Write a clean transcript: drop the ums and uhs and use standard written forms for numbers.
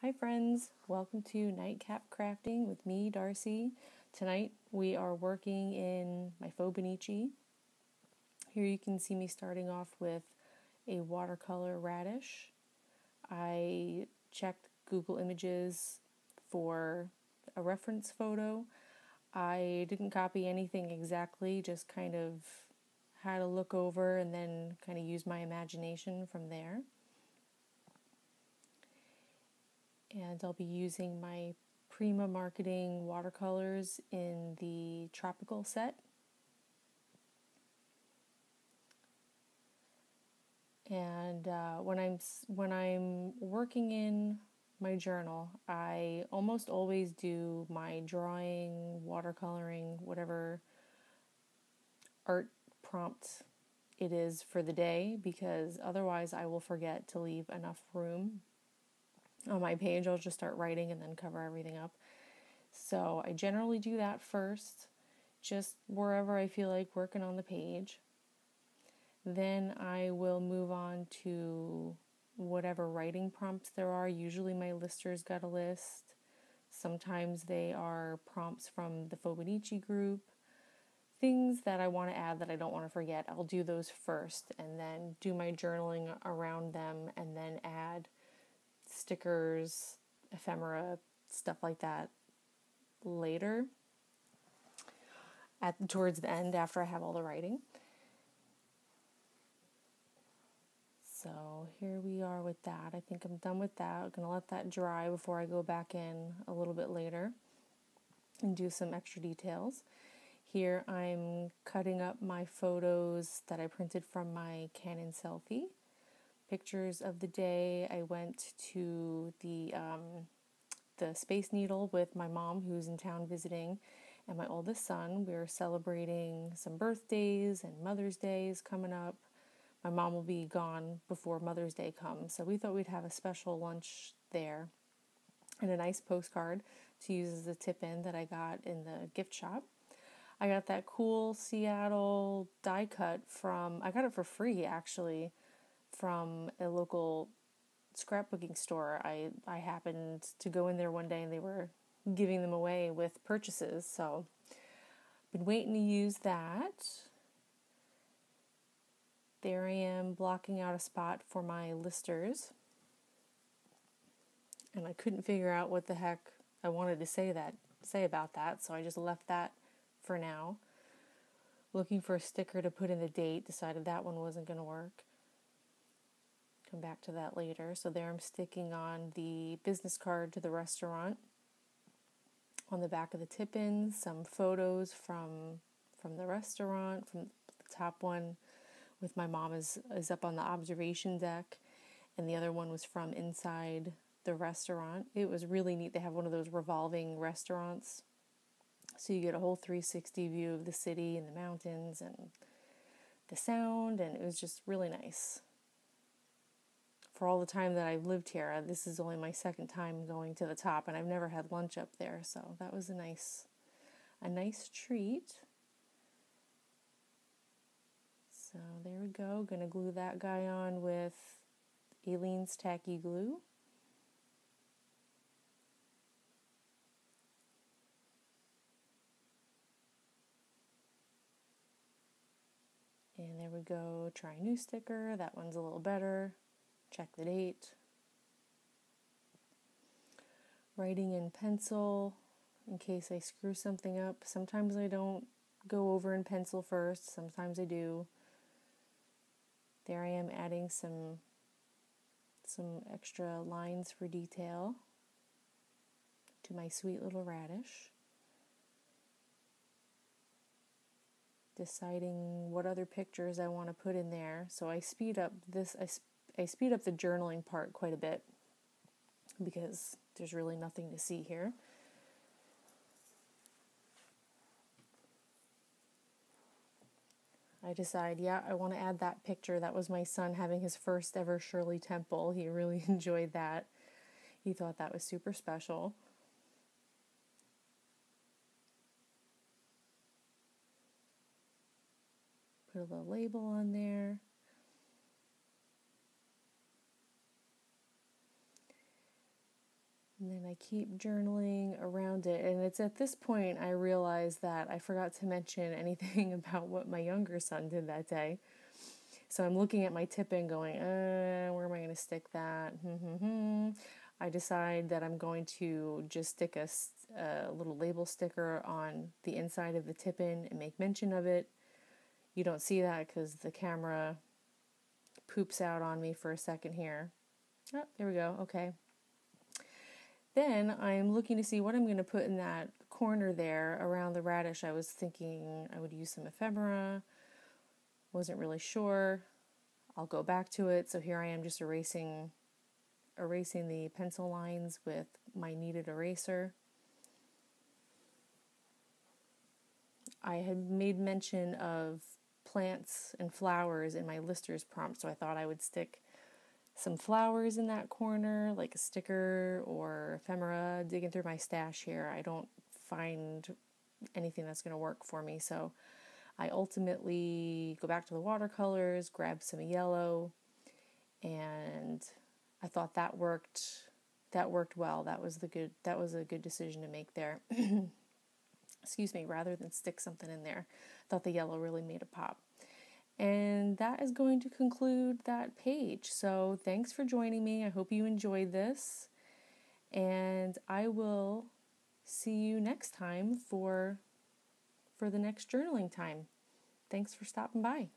Hi friends, welcome to Nightcap Crafting with me, Darcy. Tonight we are working in my faux Benici. Here you can see me starting off with a watercolor radish. I checked Google Images for a reference photo. I didn't copy anything exactly, just kind of had a look over and then kind of use my imagination from there. And I'll be using my Prima Marketing watercolors in the tropical set. And when I'm working in my journal, I almost always do my drawing, watercoloring, whatever art prompt it is for the day, because otherwise I will forget to leave enough room on my page. I'll just start writing and then cover everything up. So I generally do that first, just wherever I feel like working on the page. Then I will move on to whatever writing prompts there are. Usually my lister's got a list. Sometimes they are prompts from the Faux Benici group. Things that I want to add that I don't want to forget, I'll do those first and then do my journaling around them and then add stickers, ephemera, stuff like that later towards the end after I have all the writing. So here we are with that. I think I'm done with that. I'm going to let that dry before I go back in a little bit later and do some extra details. Here I'm cutting up my photos that I printed from my Canon selfie. Pictures of the day. I went to the Space Needle with my mom, who's in town visiting, and my oldest son. We were celebrating some birthdays and Mother's Day is coming up. My mom will be gone before Mother's Day comes, so we thought we'd have a special lunch there and a nice postcard to use as a tip-in that I got in the gift shop. I got that cool Seattle die cut I got it for free actually, from a local scrapbooking store. I happened to go in there one day and they were giving them away with purchases, so been waiting to use that. There I am blocking out a spot for my listers. And I couldn't figure out what the heck I wanted to say about that, so I just left that for now. Looking for a sticker to put in the date, decided that one wasn't going to work. Come back to that later. So there I'm sticking on the business card to the restaurant. On the back of the tip-ins, some photos from the restaurant. From the top one with my mom is up on the observation deck, and the other one was from inside the restaurant. It was really neat. They have one of those revolving restaurants, so you get a whole 360 view of the city and the mountains and the sound, and it was just really nice. For all the time that I've lived here, this is only my second time going to the top, and I've never had lunch up there, so that was a nice treat. So there we go. Gonna glue that guy on with Aleene's Tacky Glue. And there we go. Try a new sticker. That one's a little better. Check the date. Writing in pencil in case I screw something up. Sometimes I don't go over in pencil first. Sometimes I do. There I am adding some extra lines for detail to my sweet little radish. Deciding what other pictures I want to put in there. So I speed up I speed up the journaling part quite a bit because there's really nothing to see here. I decide, I want to add that picture. That was my son having his first ever Shirley Temple. He really enjoyed that. He thought that was super special. Put a little label on there. And then I keep journaling around it. And it's at this point I realize that I forgot to mention anything about what my younger son did that day. So I'm looking at my tip-in going, where am I going to stick that? I decide that I'm going to just stick a little label sticker on the inside of the tip-in and make mention of it. You don't see that because the camera poops out on me for a second here. Oh, there we go. Okay. Then I'm looking to see what I'm going to put in that corner there around the radish. I was thinking I would use some ephemera. Wasn't really sure. I'll go back to it. So here I am just erasing the pencil lines with my kneaded eraser. I had made mention of plants and flowers in my listers prompt, so I thought I would stick some flowers in that corner, like a sticker or ephemera. Digging through my stash here, I don't find anything that's going to work for me, so I ultimately go back to the watercolors, grab some yellow, and I thought that worked. That worked well. That was a good decision to make there. Excuse me, rather than stick something in there. I thought the yellow really made a pop. And that is going to conclude that page. So thanks for joining me. I hope you enjoyed this. And I will see you next time for the next journaling time. Thanks for stopping by.